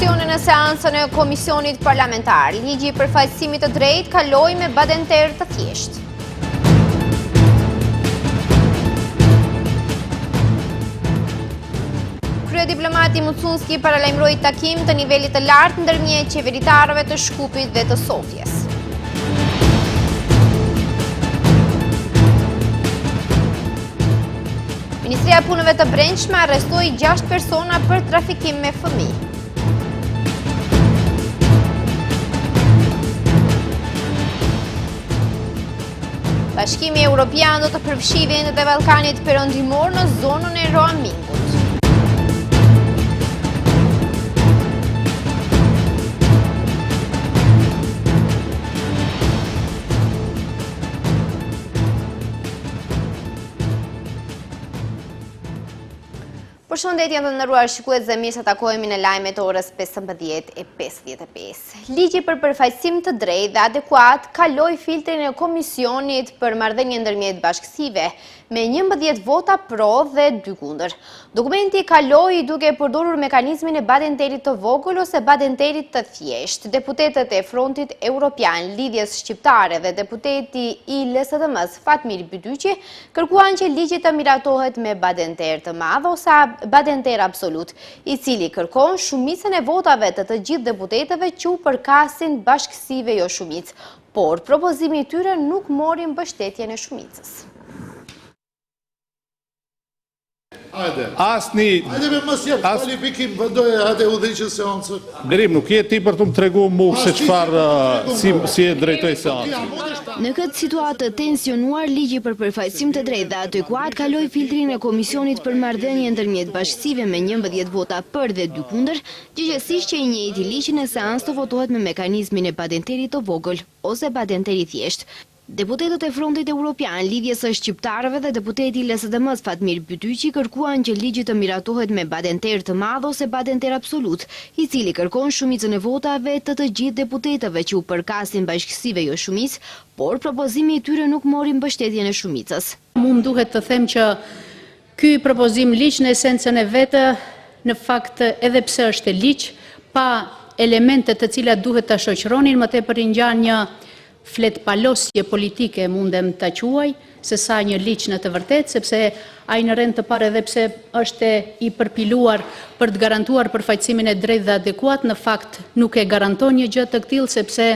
diskusionin e seansën e Komisionit Parlamentar. Ligji i përfaqësimit të drejtë kaloi me badenterë të thjeshtë. Kryediplomati Mucunski paralajmëroi takim të nivelit të lartë ndërmjet qeveritarëve të Shkupit dhe të Sofjes. Ministria e Punëve të Brendshme arrestoi 6 persona për trafikim me fëmijë. Bashkimi Evropian do të përfshijë vendet e Ballkanit Perëndimor në zonën e roamingut. Përshëndetje të nderuar shikues dhe mirë se takohemi në lajmet e orës 15:55. Ligji për përfaqësim të drejtë dhe adekuat kaloi filtrin e Komisionit për marrëdhënie ndërmjet bashkësive me 11 vota pro dhe 2 kundër. Dokumenti kaloi duke përdorur mekanizmin e badenterit të vogël ose badenterit të thjeshtë. Deputetët e Frontit Evropian, Lidhjes Shqiptare dhe deputeti i LSDM-s Fatmir Bydyqi kërkuan që ligji të miratohet me badenter të madh ose badenter absolut, i cili kërkon shumicën e votave të të gjithë deputetëve që u përkasin bashkësive jo shumicë, por propozimi i tyre nuk mori mbështetjen e shumicës. Hajde me mos jep kvalifikim, vendoje hajde udhëheqë seancën. Grim, nuk je ti për të më tregu mu se çfarë si e drejtoj seancën. Në këtë situatë të tensionuar, ligji për përfaqësim të drejtë dhe adekuat kaloi filtrin e Komisionit për marrëdhënie ndërmjet bashkësive me 11 vota për dhe 2 kundër, gjithsesi që i njëjti ligj në seancë të votohet me mekanizmin e badenterit të vogël ose badenteri thjesht. Deputetët e Frontit Evropian, Lidhjes së Shqiptarëve dhe deputeti i LSDM-s Fatmir Bydyqi kërkuan që ligji të miratohet me badenter të madh ose badenter absolut, i cili kërkon shumicën e votave të të gjithë deputetëve që u përkasin bashkësive jo shumicë, por propozimi i tyre nuk mori mbështetjen e shumicës. Mu duhet të them që ky propozim ligj në esencën e vetë, në fakt edhe pse është ligj, pa elementet të cilat duhet ta shoqëronin, më tepër i ngjan një fletpalosje politike mundem ta quaj, se sa një ligj në të vërtetë, sepse ai në rend të parë edhe pse është i përpiluar për të garantuar përfaqësimin e drejtë dhe adekuat, në fakt nuk e garanton një gjë të tillë sepse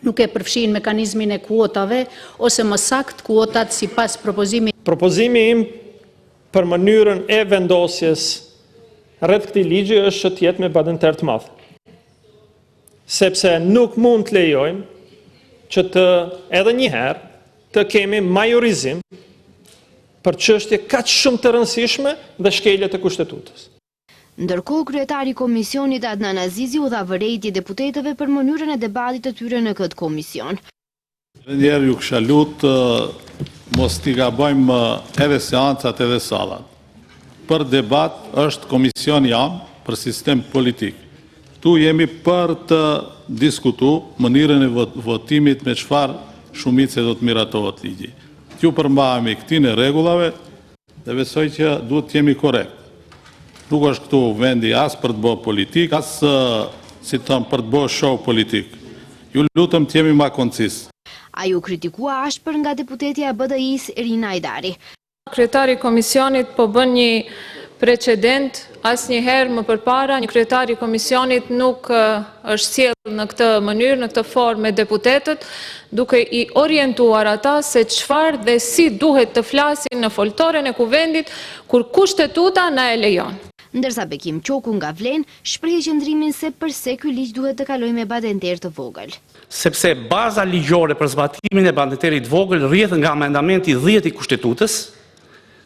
nuk e përfshin mekanizmin e kuotave ose më sakt kuotat sipas propozimit. Propozimi im për mënyrën e vendosjes rreth këtij ligji është që të jetë me badenter të madh. Sepse nuk mund të lejojmë që të edhe një herë të kemi majorizim për çështje kaq shumë të rëndësishme dhe shkelje të kushtetutës. Ndërkohë, kryetari i Komisionit Adnan Azizi u dha vërejtje deputetëve për mënyrën e debatit të tyre në këtë komision. Njerë ju kisha lutë mos t'i gabojmë edhe seancat edhe sallat. Për debat është komision jam për sistem politik. Tu jemi për të diskutu mënyrën e votimit me çfarë shumice do të miratohet ligji. Ju përmbahemi këtine rregullave dhe besoj që duhet të jemi korrekt. Nuk është këtu vendi as për të bërë politik, as për të bërë show politik. Ju lutem të jemi më koncis. Ai u kritikua ashpër nga deputetja e BDI-s Rina Ajdari. Kryetari i Komisionit po bën një precedent, asnjëherë më përpara një kryetari i Komisionit nuk është sjellë në këtë mënyrë, në këtë formë me deputetët, duke i orientuar ata se çfarë dhe si duhet të flasin në foltoren e kuvendit kur kushtetuta na e lejon. Ndërsa Bekim Qoku nga Vlen shpreh qëndrimin se përse ky ligj duhet të kalojë me badenter të vogël. Sepse baza ligjore për zbatimin e badenterit të vogël rrjedh nga amendamenti 10 i Kushtetutës,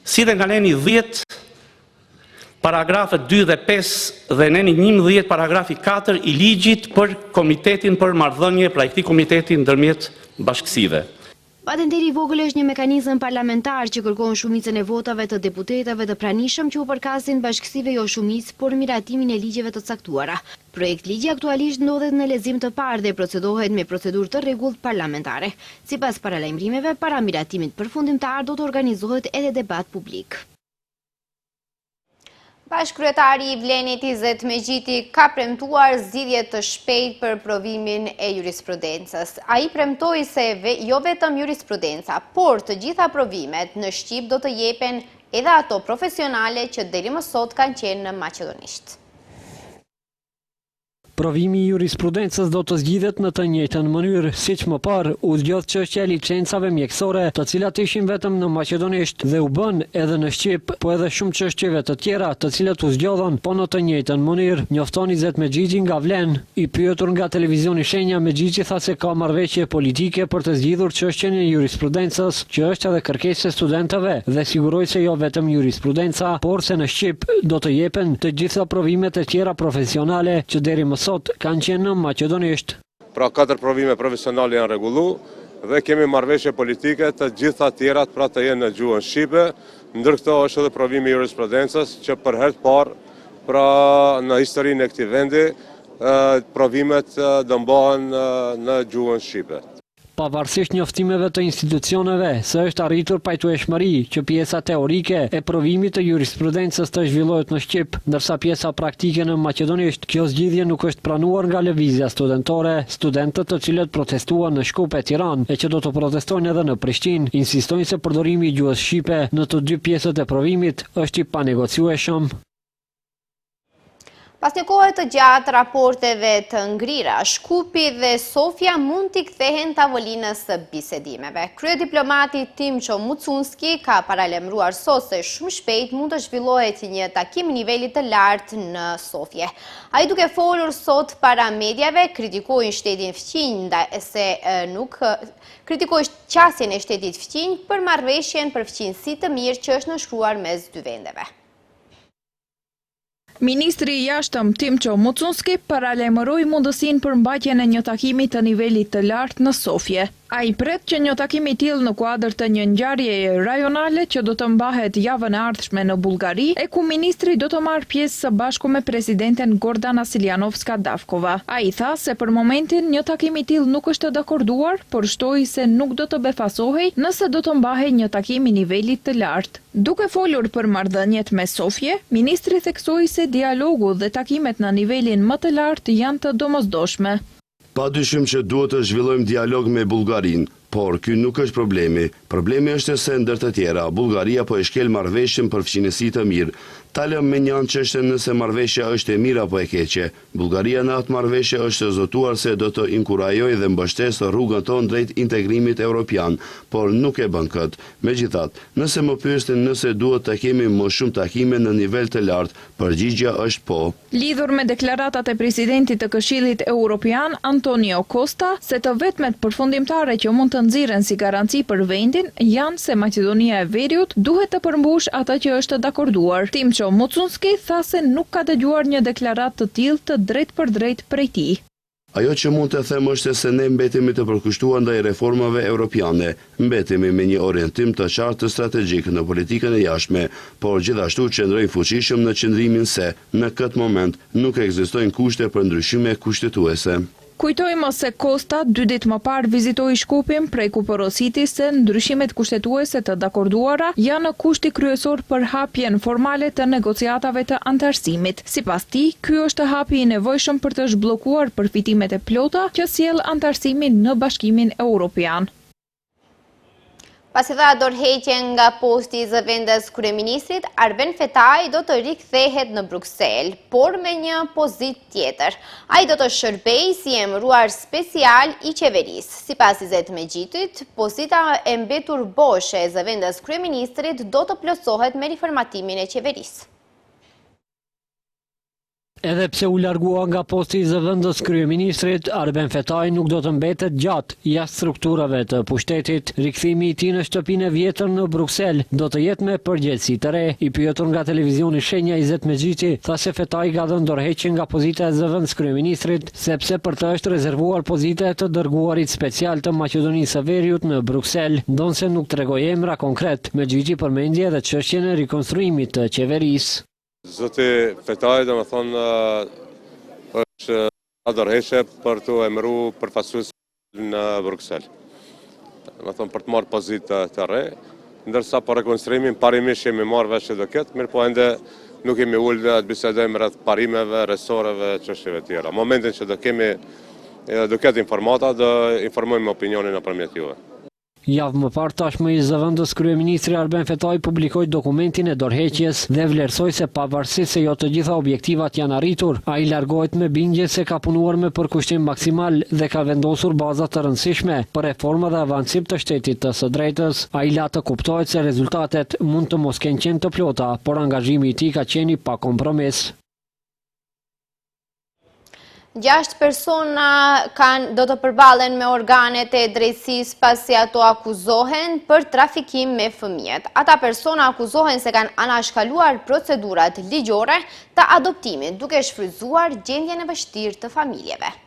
si dhe nga neni 10 paragrafet 2 dhe 5 dhe neni 11 paragrafi 4 i ligjit për Komitetin për Marrëdhënie, pra këtij komiteti ndërmjet bashkësive. Badenteri i vogël është një mekanizëm parlamentar që kërkon shumicën e votave të deputetëve të pranishëm që u përkasin bashkësive jo shumicë për miratimin e ligjeve të caktuara. Projekt ligji aktualisht ndodhet në lexim të parë dhe procedohet me procedurë të rregullt parlamentare. Sipas paralajmërimeve, para miratimit përfundimtar do të organizohet edhe debat publik. Bashkëkryetari i Vlenit Izet Megjiti ka premtuar zgjidhje të shpejtë për provimin e jurisprudencës. Ai premtoi se jo vetëm jurisprudenca, por të gjitha provimet në Shqip do të jepen edhe ato profesionale që deri më sot kanë qenë në maqedonisht. Provimi i jurisprudencës do të zgjidhet në të njëjtën mënyrë, siç më parë u zgjodh çështja e licencave mjekësore, të cilat ishin vetëm në maqedonisht dhe u bën edhe në Shqip, po edhe shumë çështjeve të tjera, të cilat u zgjodhën po në të njëjtën mënyrë. Njofton Izet Megjiti nga Vlen, i pyetur nga televizioni Shenja, Megjiti tha se ka marrëveshje politike për të zgjidhur çështjen e jurisprudencës, që është edhe kërkesë e studentëve, dhe siguroi se jo vetëm jurisprudenca, por se në Shqip do të jepen të gjitha provimet e tjera profesionale që deri më sot kanë qenë në maqedonisht. Pra 4 provime profesionale janë rregullu dhe kemi marrëveshje politike të gjitha tjerat pra të jenë në gjuhën shqipe, ndër këto është edhe provimi i jurisprudencës që për herë të parë pra në historinë e këtij vendi provimet do mbahen në gjuhën shqipe. Pavarësisht njoftimeve të institucioneve, se është arritur pajtueshmëri që pjesa teorike e provimit të jurisprudencës të zhvillohet në Shqip, ndërsa pjesa praktike në maqedonisht, kjo zgjidhje nuk është pranuar nga lëvizja studentore. Studentët të cilët protestuan në Shkup e Tiranë e që do të protestojnë edhe në Prishtinë, insistojnë se përdorimi i gjuhës shqipe në të dy pjesët e provimit është i panegociueshëm. Pas një kohë të gjatë raporteve të ngrira, Shkupi dhe Sofia mund t'i kthehen tavolinës së bisedimeve. Kryediplomati Timço Mucunski ka paralemruar sot se shumë shpejt mund të zhvillohet një takim niveli të lartë në Sofje. Ai duke folur sot para mediave kritikoi shtetin fqinj kritikoi qasjen e shtetit fqinj për marrëveshjen për fqinjësi të mirë që është nënshkruar mes dy vendeve. Ministri i Jashtëm Timço Mucunski paralajmëroi mundësinë për mbajtjen e një takimi të nivelit të lartë në Sofje. Ai pret që një takim i tillë në kuadër të një ngjarjeje rajonale që do të mbahet javën e ardhshme në Bullgari, e ku ministri do të marrë pjesë së bashku me presidenten Gordana Siljanovska-Davkova. Ai tha se për momentin një takim i tillë nuk është dakorduar, por shtoi se nuk do të befasohej nëse do të mbahej një takim i nivelit të lartë. Duke folur për marrëdhëniet me Sofje, ministri theksoi se dialogu dhe takimet në nivelin më të lartë janë të domosdoshme. Padyshim që duhet të zhvillojmë dialog me Bullgarinë, por ky nuk është problemi. Problemi është se ndër të tjera, Bullgaria po e shkel marrëveshjen për fqinjësi të mirë. Ta lëm me një anë çështën nëse marrëveshja është e mirë apo e keqe. Bullgaria në atë marrëveshje është zotuar se do të inkurajojë dhe mbështesë rrugën tonë drejt integrimit evropian, por nuk e bën këtë. Megjithatë, nëse më pyesni nëse duhet të kemi më shumë takime në nivel të lartë, përgjigjja është po. Lidhur me deklaratat e presidentit të Këshillit Evropian, Antonio Costa, se të vetmet përfundimtare që mund të nxirren si garanci për vendin janë se Maqedonia e Veriut duhet të përmbush atë që është dakorduar. Timço Mucunski tha se nuk ka dëgjuar një deklaratë të tillë të drejtë për drejtë prej tij. Ajo që mund të them është se ne mbetemi të përkushtuar ndaj reformave europiane, mbetemi me një orientim të qartë strategjik në politikën e jashtme, por gjithashtu qëndrojmë fuqishëm në qëndrimin se në këtë moment nuk ekzistojnë kushte për ndryshime kushtetuese. Kujtojmë se Costa 2 ditë më parë vizitoi Shkupin prej ku porositi se ndryshimet kushtetuese të dakorduara janë kushti kryesor për hapjen formale të negociatave të antarësimit. Sipas tij, ky është hapi i nevojshëm për të zhbllokuar përfitimet e plota që sjell antarësimi në Bashkimin Evropian. Pasi dha dorëheqjen nga posti i zëvendës kryeministrit, Arben Fetaj do të rikthehet në Bruksel, por me një pozitë tjetër. Ai do të shërbejë si emëruar special i qeverisë. Sipas Izet Megjitit, pozita e mbetur boshe e zëvendës kryeministrit do të plotësohet me riformatimin e qeverisë. Edhe pse u largua nga posti i zëvendës kryeministrit, Arben Fetaj nuk do të mbetet gjatë jashtë strukturave të pushtetit. Rikthimi i tij në shtëpinë e vjetër në Bruksel do të jetë me përgjegjësi të re. I pyetur nga televizioni Shenja, Izet Megjiti tha se Fetaj ka dhënë dorëheqjen nga pozita e zëvendës kryeministrit, sepse për të është rezervuar pozita e të dërguarit special të Maqedonisë së Veriut në Bruksel, ndonse nuk tregoi emra konkret. Megjiti përmendi edhe çështjen e rikonstruimit të qeverisë. Zoti Fetaj, domethënë, është dorëheqje për të emëruar përfaqësues në Bruksel. Domethënë për të marrë pozitë të re, ndërsa për rekonstruimin parimisht jemi marrë vesh që do ketë, mirë po ende nuk kemi ullë të bisedojmë rreth parimeve, resoreve, çështjeve tjera. Momentin që do ketë informata, do informojmë opinionin nëpërmjet juve. Javë më parë tashmë i zëvendës kryeministri Arben Fetaj publikoi dokumentin e dorëheqjes dhe vlerësoi se pavarësisht se jo të gjitha objektivat janë arritur, ai largohet me bindje se ka punuar me përkushtim maksimal dhe ka vendosur baza të rëndësishme për reforma dhe avancim të shtetit të së drejtës. Ai la të kuptohet se rezultatet mund të mos kenë qenë të plota, por angazhimi i tij ka qenë pa kompromis. 6 persona do të përballen me organet e drejtësisë pasi ato akuzohen për trafikim me fëmijët. Ata persona akuzohen se kanë anashkaluar procedurat ligjore të adoptimit, duke shfrytzuar gjendjen e vështirë të familjeve.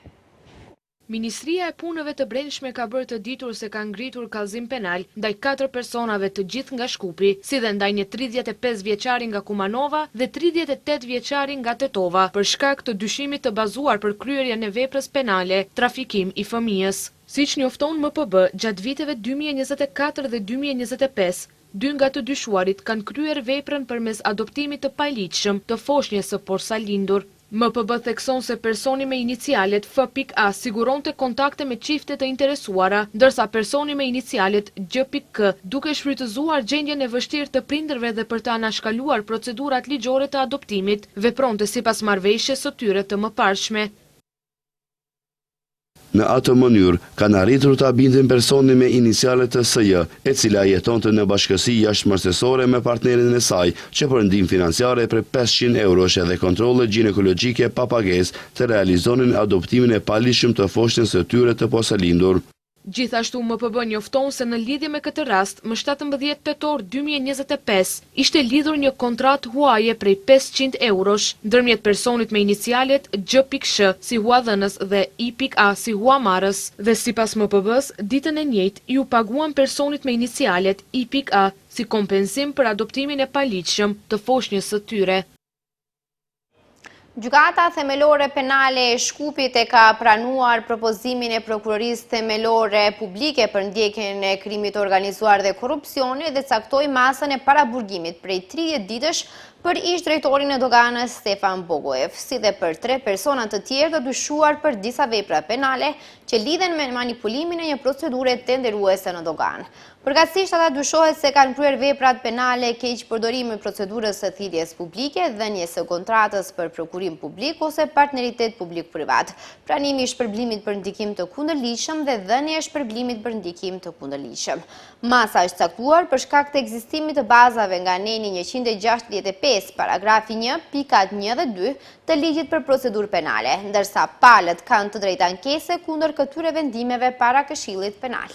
Ministria e Punëve të Brendshme ka bërë të ditur se ka ngritur kallëzim penal ndaj 4 personave të gjithë nga Shkupri, si dhe ndaj një 35 vjeçari nga Kumanova dhe 38 vjeçari nga Tetova, për shkak të dyshimit të bazuar për kryerjen e veprës penale, trafikim i fëmijës. Siç njofton MPB, gjatë viteve 2024 dhe 2025, 2 nga të dyshuarit kanë kryer veprën përmes adoptimit të paligjshëm të foshnjës së porsalindur. MPB thekson se personi me inicialet F.A siguronte kontakte me çifte të interesuara, ndërsa personi me inicialet G.K duke shfrytëzuar gjendjen e vështirë të prindërve dhe për të anashkaluar procedurat ligjore të adoptimit, vepronte sipas marrëveshjes së tyre të mëparshme. Në atë mënyrë, kanë arritur të bindin personi me inicialet të S.J, e cila jetonte në bashkësi jashtëmartësore me partnerin e saj, që për ndihmë financiare për 500 eurosh dhe kontrole ginekologjike pa pagesë të realizonin adoptimin e paligjshëm të foshnjës së tyre të posalindur. Gjithashtu MPB njofton se në lidhje me këtë rast, më 17 tetor 2025, ishte lidhur një kontratë huaje prej 500 eurosh, ndërmjet personit me inicialet G.Sh si huadhënës dhe I.A si huamarrës, dhe sipas MPB-s, ditën e njëjtë ju paguan personit me inicialet I.A si kompensim për adoptimin e paligjshëm të foshnjës së tyre. Gjykata themelore penale e Shkupit e ka pranuar propozimin e prokurorisë themelore publike për ndjekjen e krimit organizuar dhe korrupsionit dhe caktoi masën e paraburgimit prej 30 ditësh për ish drejtorin e doganës Stefan Bogojev, si dhe për 3 persona të tjerë të dyshuar për disa vepra penale që lidhen me manipulimin e një procedure tenderuese në doganë. Përkatësisht ata dyshohet se kanë kryer veprat penale keq përdorimi i procedurës së thirrjes publike, dhënies së kontratës për prokurim publik ose partneritet publik-privat, pranimi i shpërblimit për ndikim të kundërligjshëm dhe dhënia e shpërblimit për ndikim të kundërligjshëm. Masa është caktuar për shkak të ekzistimit të bazave nga neni 165 paragrafi 1, pikat 1 dhe 2 të ligjit për procedurë penale, ndërsa palët kanë të drejtë ankese kundër këtyre vendimeve para Këshillit Penal.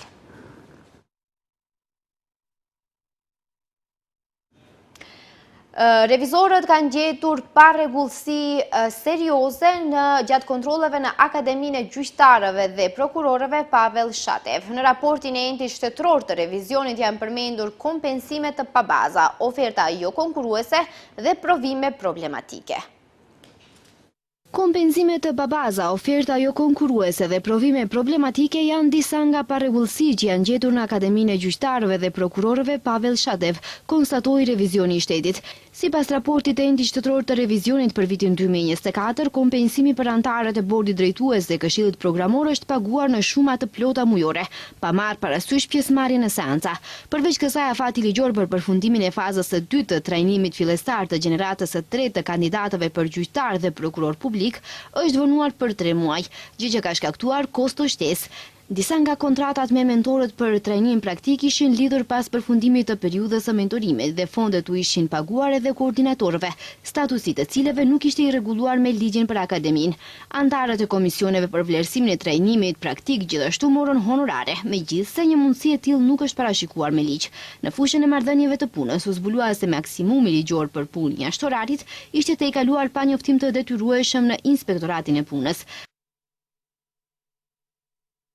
Revizorët kanë gjetur parregullsi serioze në gjatë kontrolleve në Akademinë e Gjyqtarëve dhe Prokurorëve Pavel Shatev. Në raportin e entit shtetëror të revizionit janë përmendur kompensime të pabaza, oferta jo konkurruese dhe provime problematike. Kompenzime të pabaza, oferta jo konkurruese dhe provime problematike janë disa nga parregullsi që janë gjetur në Akademinë e Gjyqtarëve dhe Prokurorëve Pavel Shatev, konstatoi revizioni i shtetit. Sipas raportit e entit shtetëror të revizionit për vitin 2024, kompensimi për anëtarët e bordit drejtues dhe Këshillit Programor është paguar në shuma të plota mujore, pa marrë parasysh pjesëmarrjen në seanca. Përveç kësaj, afati ligjor për përfundimin e fazës së dytë të trajnimit fillestar të gjeneratës së tretë të kandidatëve për gjyqtar dhe prokuror publik është vonuar për 3 muaj, gjë që ka shkaktuar kosto shtesë. Disa nga kontratat me mentorët për trajnim praktik ishin lidhur pas përfundimit të periudhës së mentorimit dhe fondet u ishin paguar edhe koordinatorëve, statusi të cilëve nuk ishte i rregulluar me ligjin për akademinë. Antarët e komisioneve për vlerësimin e trajnimit praktik gjithashtu morën honorare, megjithse një mundësi e tillë nuk është parashikuar me ligj. Në fushën e marrëdhënieve të punës u zbulua se maksimumi ligjor për punë jashtë orarit ishte të kaluar pa njoftim të detyrueshëm në inspektoratin e punës.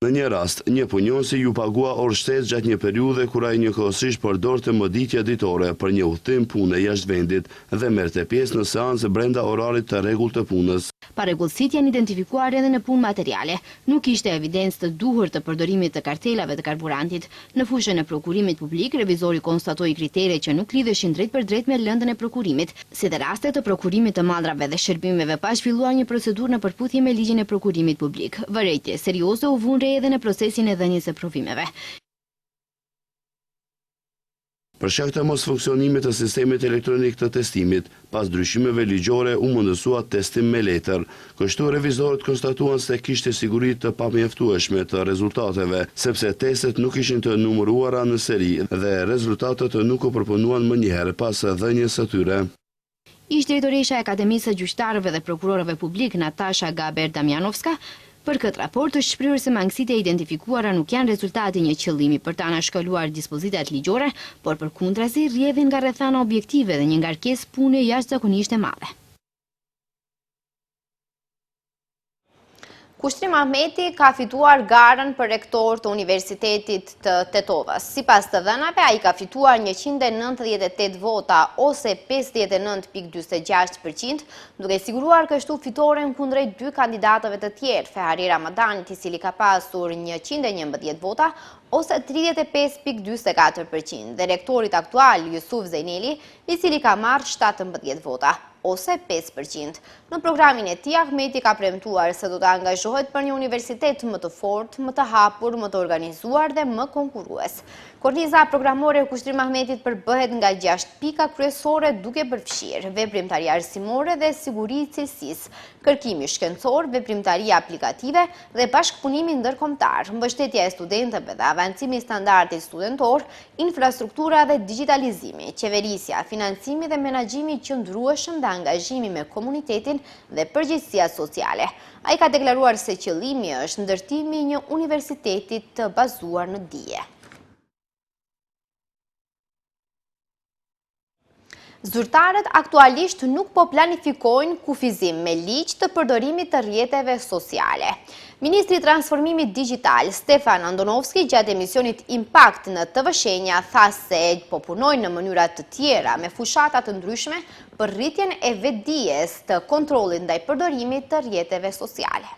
Në një rast, një punjonësi ju pagua orë shtesë gjatë një periudhe kur ai njëkohësisht përdorte mëditje ditore për një udhtim pune jashtë vendit dhe merrte pjesë në seancë brenda orarit të rregullt të punës. Parregullësitë janë identifikuar edhe në punë materiale. Nuk ishte evidencë të duhur të përdorimit të kartelave të karburantit. Në fushën e prokurimit publik, revizori konstatoi kritere që nuk lidheshin drejt për drejt me lëndën e prokurimit, si dhe raste të prokurimit të maldrave dhe shërbimeve pa zhvilluar një procedurë në përputhje me ligjin e prokurimit publik. Vërejtje serioze u vënë re edhe në procesin e dhënies së provimeve. Për shkak të mos funksionimit të sistemit elektronik të testimit, pas ndryshimeve ligjore u mundësua testim me letër. Kështu revizorët konstatuan se kishte siguri të pamjaftueshme të rezultateve, sepse testet nuk ishin të numëruara në seri dhe rezultatet nuk u përpunuan më njëherë pas dhënies së tyre. Ish drejtoresha e Akademisë së Gjyqtarëve dhe Prokurorëve Publik, Natasha Gaber-Damjanovska, për këtë raport është shprehur se mangësitë e identifikuara nuk janë rezultati një qëllimi për ta anashkaluar dispozitat ligjore, por përkundrazi rrjedhin nga rrethana objektive dhe një ngarkesë pune jashtëzakonisht e madhe. Kushtrim Ahmeti ka fituar garën për rektor të Universitetit të Tetovës. Sipas të dhënave, ai ka fituar 198 vota ose 59.46%, duke siguruar kështu fitoren kundrejt dy kandidatëve të tjerë, Fehari Ramadanit, i cili ka pasur 111 vota ose 35.44%, dhe rektorit aktual Jusuf Zejneli, i cili ka marrë 17 vota ose 5%. Në programin e tij, Ahmeti ka premtuar se do të angazhohet për një universitet më të fortë, më të hapur, më të organizuar dhe më konkurrues. Korniza programore e Kushtrim Ahmetit përbëhet nga 6 pika kryesore, duke përfshirë veprimtari arsimore dhe siguri i cilësisë, kërkimi shkencor, veprimtari aplikative dhe bashkëpunimi ndërkombëtar, mbështetja e studentëve dhe avancimi i standardit studentor, infrastruktura dhe digitalizimi, qeverisja, financimi dhe menaxhimi i qëndrueshëm dhe angazhimi me komunitetin dhe përgjegjësia sociale. Ai ka deklaruar se qëllimi është ndërtimi i një universiteti të bazuar në dije. Zyrtarët aktualisht nuk po planifikojnë kufizim me ligj të përdorimit të rrjeteve sociale. Ministri i Transformimit Digital, Stefan Andonovski, gjatë emisionit Impact në TV Shenja, tha se po punojnë në mënyra të tjera me fushata të ndryshme për rritjen e vetdijes të kontrollit ndaj përdorimit të rrjeteve sociale.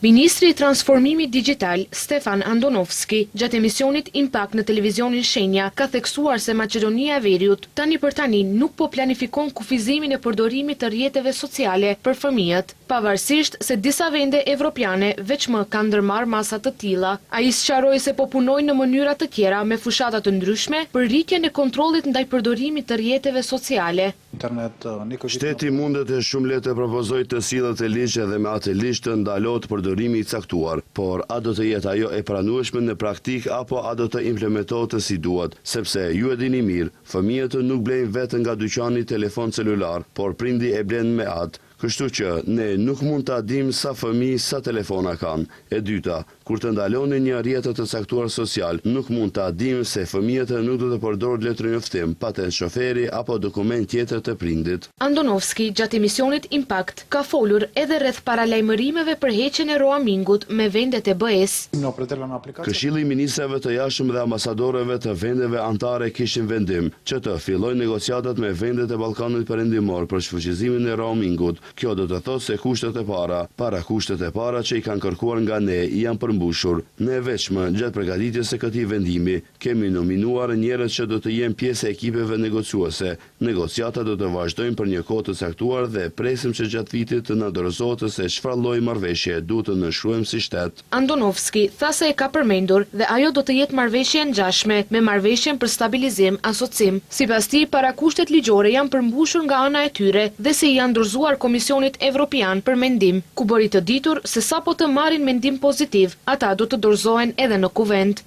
Ministri i Transformimit Digital, Stefan Andonovski, gjatë emisionit Impact në televizionin Shenja, ka theksuar se Maqedonia e Veriut tani për tani nuk po planifikon kufizimin e përdorimit të rrjeteve sociale për fëmijët, pavarësisht se disa vende evropiane veçmë kanë ndërmarrë masa të tilla. Ai sqaroi se po punojnë në mënyra të tjera me fushata të ndryshme për rritjen e kontrollit ndaj përdorimit të rrjeteve sociale. Shteti mundet e shumë lehtë të propozojë të sillet e ligj dhe me atë ligj të ndalohet përdorimi i caktuar, por a do të jetë ajo e pranueshme në praktik apo a do të implementohet si duhet, sepse ju e dini mirë, fëmijët nuk blejnë vetëm nga dyqani telefon celular, por prindi e blen me atë. Kështu që ne nuk mund ta dimë sa fëmijë sa telefona kanë. E dyta, kur të ndaloni një rrjetë të caktuar social, nuk mund ta dimë se fëmijët nuk do të përdorë letërnjoftim, patent shoferi apo dokument tjetër të prindit. Andonovski, gjatë emisionit Impact, ka folur edhe rreth paralajmërimeve për heqjen e roamingut me vendet e BE-s. Këshilli i ministrave të jashtëm dhe ambasadorëve të vendeve anëtare kishin vendim që të fillojnë negociatat me vendet e Ballkanit Perëndimor për shfuqizimin e roamingut. Kjo do të thotë se kushtet e para kushtet e para që i kanë kërkuar nga ne janë përmbushur. Ne veçmë gjatë përgatitjes së këtij vendimi kemi nominuar njerëz që do të jenë pjesë e ekipeve negociuese. Negociatat do të vazhdojnë për një kohë të caktuar dhe presim që gjatë vitit të na dorëzohet se çfarë lloji marrëveshje duhet të nënshkruajmë si shtet. Andonovski tha se e ka përmendur dhe ajo do të jetë marrëveshje e ngjashme me marrëveshjen për stabilizim asocim. Sipas tij, parakushtet ligjore janë përmbushur nga ana e tyre dhe se janë dorëzuar Komisionit Evropian për mendim, ku bëri të ditur se sapo të marrin mendim pozitiv, ata do të dorëzohen edhe në kuvent.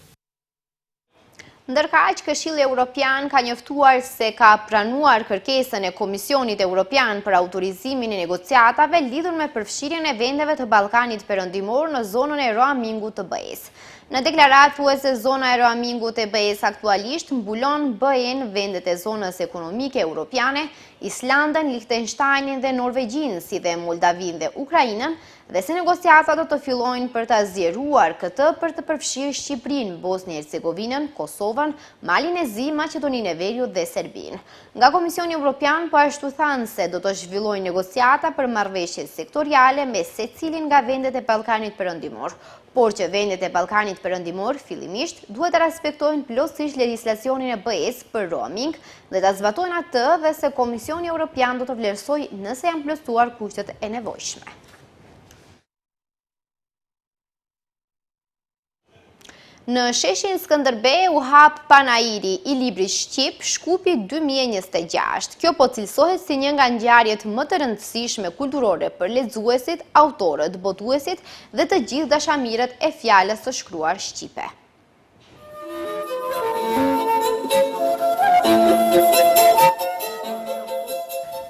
Ndërkaq, Këshilli Evropian ka njoftuar se ka pranuar kërkesën e Komisionit Evropian për autorizimin e negociatave lidhur me përfshirjen e vendeve të Ballkanit Perëndimor në zonën e roamingut të BE-s. Në deklarat thuhet se zona e roamingut e BE-s aktualisht mbulon BE-n vendet e zonës ekonomike europiane, Islandën, Liechtensteinin dhe Norvegjin, si dhe Moldavin dhe Ukrainën, dhe se negociata do të fillojnë për të zgjeruar këtë për të përfshirë Shqipërinë, Bosnjë-Hercegovinën, Kosovën, Malin e Zi, Maqedoninë e Veriut dhe Serbinë. Nga Komisioni Evropian po ashtu thanë se do të zhvillojnë negociata për marrëveshje sektoriale me secilin nga vendet e Ballkanit Perëndimor, por që vendet e Ballkanit Perëndimor fillimisht duhet të respektojnë plotësisht legjislacionin e BE-s për roaming dhe ta zbatojnë atë dhe se Komisioni Evropian do të vlerësojë nëse janë plotësuar kushtet e nevojshme. Në sheshin Skënderbej u hap panairi i librit shqip Shkupi 2026. Kjo po cilësohet si një nga ngjarjet më të rëndësishme kulturore për lexuesit, autorët, botuesit dhe të gjithë dashamirët e fjalës së shkruar shqipe.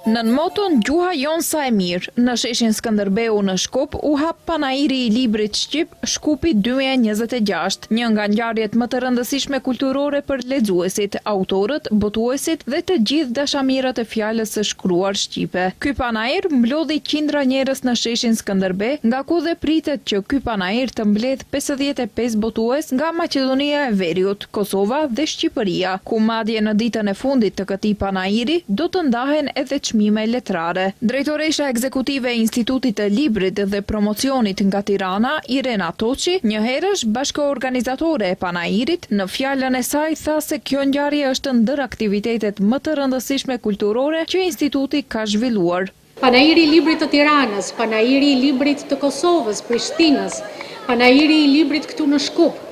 Në moton Gjuha jon sa e mirë, në sheshin Skënderbeu në Shkup u hap panairi i librit shqip Shkupi 2026, një nga ngjarjet më të rëndësishme kulturore për lexuesit, autorët, botuesit dhe të gjithë dashamirët e fjalës së shkruar shqipe. Ky panair mblodhi qindra njerëz në sheshin Skënderbej, nga ku dhe pritet që ky panair të mbledh 55 botues nga Maqedonia e Veriut, Kosova dhe Shqipëria, ku madje në ditën e fundit të këtij panairi do të ndahen edhe çmime letrare. Drejtoresha ekzekutive e Institutit të Librit dhe Promocionit nga Tirana, Irena Toçi, njëherësh bashkëorganizatore e panairit, në fjalën e saj tha se kjo ngjarje është ndër aktivitetet më të rëndësishme kulturore që instituti ka zhvilluar. Panairi i librit të Tiranës, panairi i librit të Kosovës, Prishtinës, panairi i librit këtu në Shkup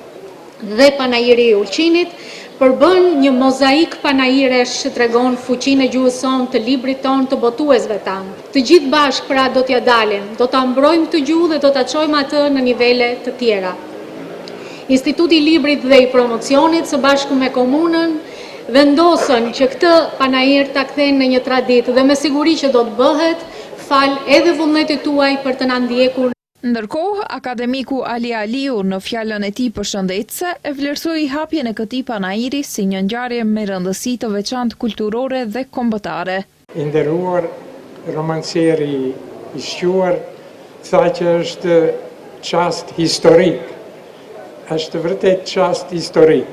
dhe panairi i Ulqinit përbën një mozaik panairesh që tregon fuqinë e gjuhës sonë, të librit tonë, të botuesve tanë. Të gjithë bashkë pra do t'ja dalim, do ta mbrojmë këtë gjuhë dhe do ta çojmë atë në nivele të tjera. Instituti i Librit dhe i Promocionit së bashku me komunën vendosën që këtë panair ta kthejnë në një traditë dhe me siguri që do të bëhet fal edhe vullnetit tuaj për të na ndjekur. Ndërkohë, akademiku Ali Aliu në fjalën e tij përshëndetëse e vlerësoi hapjen e këtij panairi si një ngjarje me rëndësi të veçantë kulturore dhe kombëtare. I nderuar romancieri i shquar tha që është çast historik. Është vërtet çast historik.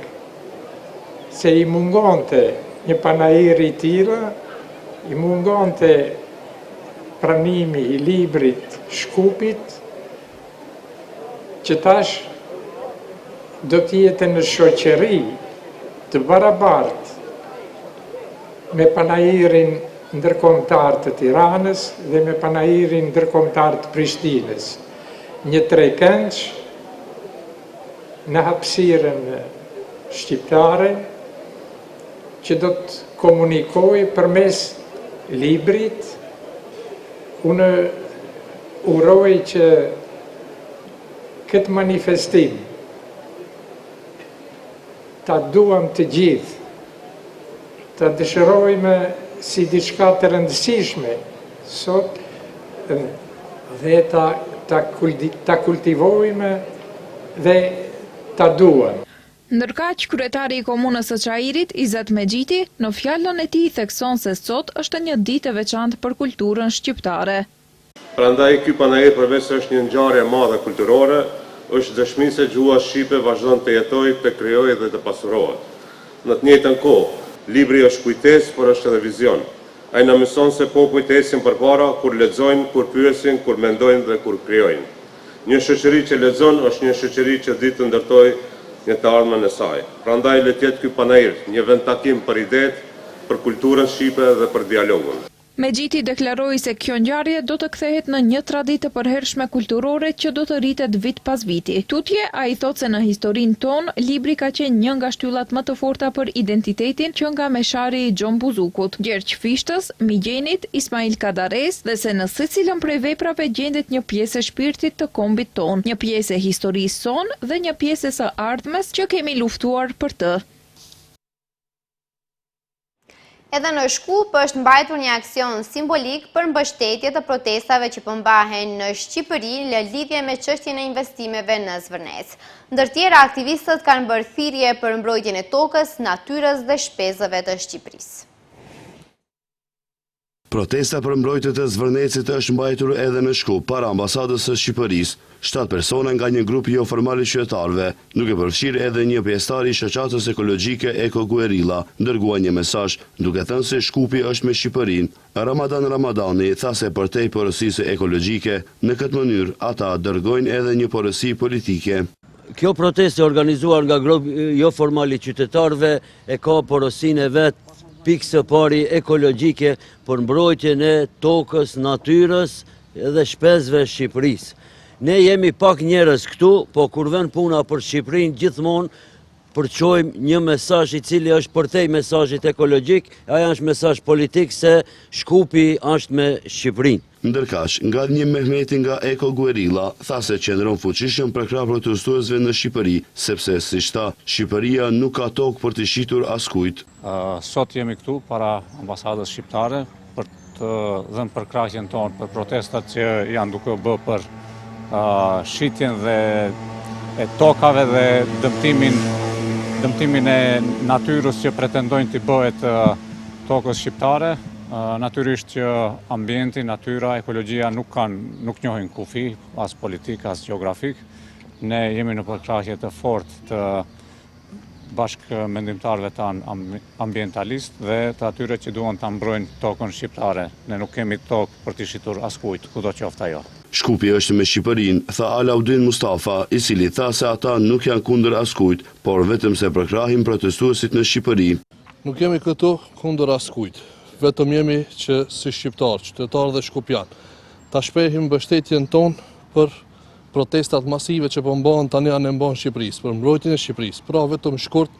Se i mungonte një panair i tillë, i mungonte pranimi i librit Shkupit, që tash do t'jetë në shoqëri të barabartë me panairin ndërkombëtar të Tiranës dhe me panairin ndërkombëtar të Prishtinës. Një trekëndsh në hapësirën shqiptare që do të komunikojë përmes librit. Unë uroj që këtë manifestim ta duam të gjithë, ta dëshirojmë si diçka të rëndësishme sot dhe ta kultivojmë dhe ta duam. Ndërkaq, kryetari i komunës së Çajirit, Izet Mexhiti, në fjalën e tij thekson se sot është një ditë e veçantë për kulturën shqiptare. Prandaj ky panair përveç se është një ngjarje e madhe kulturore, është dëshmi se gjuha shqipe vazhdon të jetojë, të krijojë dhe të pasurohet. Në të njëjtën kohë, libri është kujtesë, por është edhe vizion. Ai na mëson se popujt ecin përpara kur lexojnë, kur pyesin, kur mendojnë dhe kur krijojnë. Një shoqëri që lexon është një shoqëri që di të ndërtojë një të ardhmen e saj. Prandaj le të jetë ky panair një vend takim për idetë, për kulturën shqipe dhe për dialogun. Mexhiti deklaroi se kjo ngjarje do të kthehet në një traditë të përhershme kulturore që do të rritet vit pas viti. Tutje, ai thotë se në historinë tonë, libri ka qenë një nga shtyllat më të forta për identitetin që nga meshari i Gjon Buzukut, Gjergj Fishtës, Migjenit, Ismail Kadares dhe se në secilën prej veprave gjendet një pjesë e shpirtit të kombit tonë, një pjesë e historisë sonë dhe një pjesë së ardhmes që kemi luftuar për të. Edhe në Shkup është mbajtur një aksion simbolik për mbështetje të protestave që përmbahen në Shqipëri në lidhje me çështjen e investimeve në Zvërnec. Ndër tjera, aktivistët kanë bërë thirrje për mbrojtjen e tokës, natyrës dhe shpezëve të Shqipërisë. Protesta për mbrojtje të Zvërnecit është mbajtur edhe në Shkup para ambasadës së Shqipërisë. 7 persona nga një grup jo formal i qytetarëve, duke përfshirë edhe një pjesëtar i shoqatës ekologjike Eko Guerilla, dërguan një mesazh duke thënë se Shkupi është me Shqipërinë. Ramadan Ramadani tha se përtej porosisë ekologjike, në këtë mënyrë ata dërgojnë edhe një porosi politike. Kjo protestë e organizuar nga grup jo formal i qytetarëve e ka porosinë e vet pikë së pari ekologjike për mbrojtjen e tokës, natyrës dhe shpezëve Shqipërisë. Ne jemi pak njerëz këtu, po kur vjen puna për Shqipërinë gjithmonë përçojmë një mesazh i cili është përtej mesazhit ekologjik, ajo është mesazh politik se Shkupi është me Shqipërinë. Ndërkaq, nga një Mehmeti nga Eko Guerilla tha se qëndron fuqishëm për krah protestuesve në Shqipëri, sepse siç tha, Shqipëria nuk ka tokë për të shitur askujt. Sot jemi këtu para ambasadës shqiptare për të dhënë përkrahjen tonë për protestat që janë duke u bë për shitjen e tokave dhe dëmtimin e natyrës që pretendojnë të bëhet tokës shqiptare. Natyrisht që ambienti, natyra, ekologjia nuk njohin kufi, as politik, as geografik. Ne jemi në përkrahje të fortë të bashkë mendimtarëve tanë ambientalist dhe të atyre që duan të mbrojnë tokën shqiptare. Ne nuk kemi tokë për të shitur askujt, kudo qoftë ajo. Shkupi është me Shqipërinë, tha Alaudin Mustafa, i cili tha se ata nuk janë kundër askujt, por vetëm se përkrahin protestuesit në Shqipëri. Nuk jemi këtu kundër askujt, vetëm jemi që si shqiptar, qytetar dhe shkupian, ta shprehim mbështetjen tonë për protestat masive që përmbahen tani janë në Shqipërisë, për mbrojtjen e Shqipërisë. Pra vetëm shkurt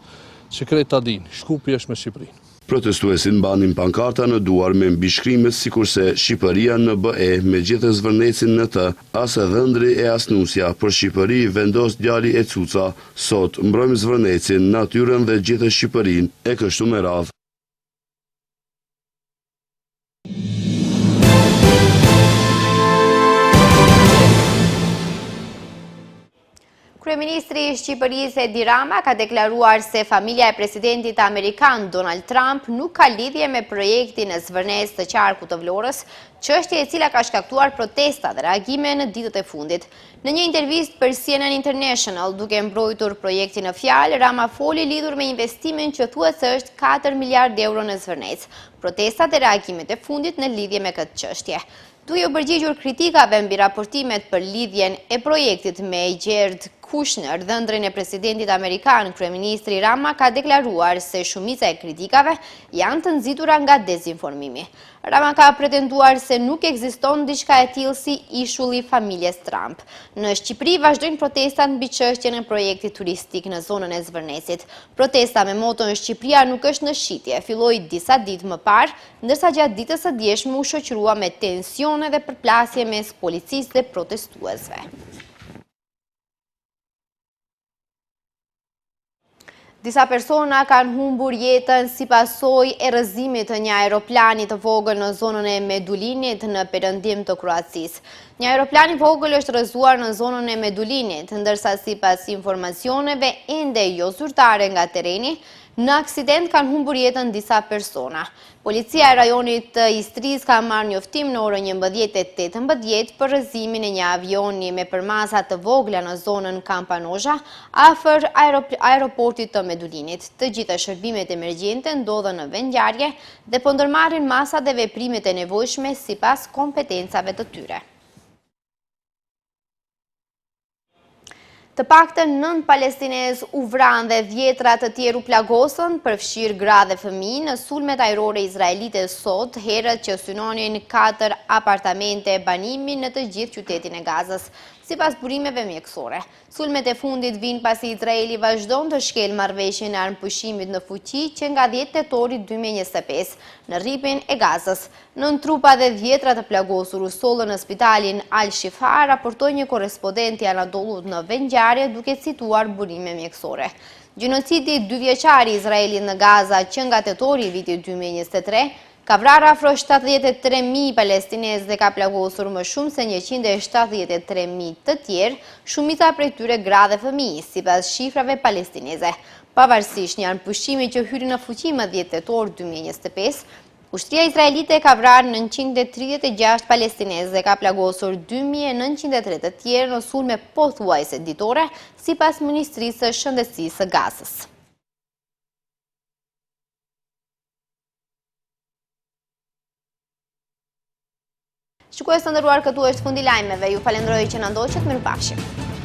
që krejt ta dinë, Shkupi është me Shqipërinë. Protestuesit mbanin pankarta në duar me mbishkrimet sikurse Shqipëria në BE me gjithë Zvërnecin në të, as Dhëndri e as Nusja, për Shqipëri vendos djali e Cuca, sot mbrojmë Zvërnecin, natyrën dhe gjithë Shqipërinë, e kështu me radhë. Kryeministri i Shqipërisë Edi Rama ka deklaruar se familja e presidentit amerikan Donald Trump nuk ka lidhje me projektin e Zvërnec të qarkut të Vlorës, çështje e cila ka shkaktuar protesta dhe reagime në ditët e fundit. Në një intervistë për CNN International, duke mbrojtur projektin në fjalë, Rama foli lidhur me investimin që thuhet se është 4 miliard euro në Zvërnec. Protestat e reagimet e fundit në lidhje me këtë çështje. Duke u përgjigjur kritikave mbi raportimet për lidhjen e projektit me Jared Kushner, dhëndrin e presidentit amerikan, kryeministri Rama ka deklaruar se shumica e kritikave janë të nxitura nga dezinformimi. Rama ka pretenduar se nuk ekziston diçka e tillë si ishulli familjes Trump. Në Shqipëri vazhdojnë protestat mbi çështjen e projektit turistik në zonën e Zvërnecit. Protesta me moton Shqipëria nuk është në shitje filloi disa ditë më parë, ndërsa gjatë ditës së djeshme u shoqërua me tensione dhe përplasje mes policisë dhe protestuesve. Disa persona kanë humbur jetën si pasojë e rrëzimit të një aeroplani të vogël në zonën e Medulinit në perëndim të Kroacisë. Një aeroplan i vogël është rrëzuar në zonën e Medulinit, ndërsa sipas informacioneve ende jo zyrtare nga tereni, në aksident kanë humbur jetën disa persona. Policia e rajonit Istris ka marrë njoftim në orën 11:18 për rrëzimin e një avioni me përmasa të vogla në zonën Kampanoja, afër aeroportit të Medulinit. Të gjitha shërbimet emergjente ndodhen në vendngjarje dhe po ndërmarrin masat dhe veprimet e nevojshme sipas kompetencave të tyre. Të paktën 9 palestinezë u vranë dhe 10 të tjerë u plagosën, përfshirë gra dhe fëmijë në sulmet ajrore izraelite sot, herët që synonin 4 apartamente banimi në të gjithë qytetin e Gazës. Sipas burimeve mjekësore, sulmet e fundit vinë pasi Izraeli vazhdon të shkel marrëveshjen e armëpushimit në fuqi që nga 10 tetori 2025 në rripin e Gazës. 9 trupa dhe 10 të plagosur u sollën në spitalin Al-Shifa, raportoi një korrespondent i Anadoluut në vendngjarje duke cituar burime mjekësore. Gjenocidi 2 vjeçari i Izraelit në Gaza që nga tetori i vitit 2023 ka vrarë afro 73.000 palestinezë dhe ka plagosur më shumë se 173.000 të tjerë, shumica prej tyre gra dhe fëmijë, sipas shifrave palestineze. Pavarësisht një pushimi që hyri në fuqi më 10 tetor 2025, ushtria izraelite ka vrarë 936 palestinezë dhe ka plagosur 2.903 të tjerë në sulme pothuajse ditore, sipas Ministrisë së Shëndetësisë së Gazës. Shikues të nderuar, këtu është fundi lajmeve. Ju falenderoj që na ndoqët, mirupafshim.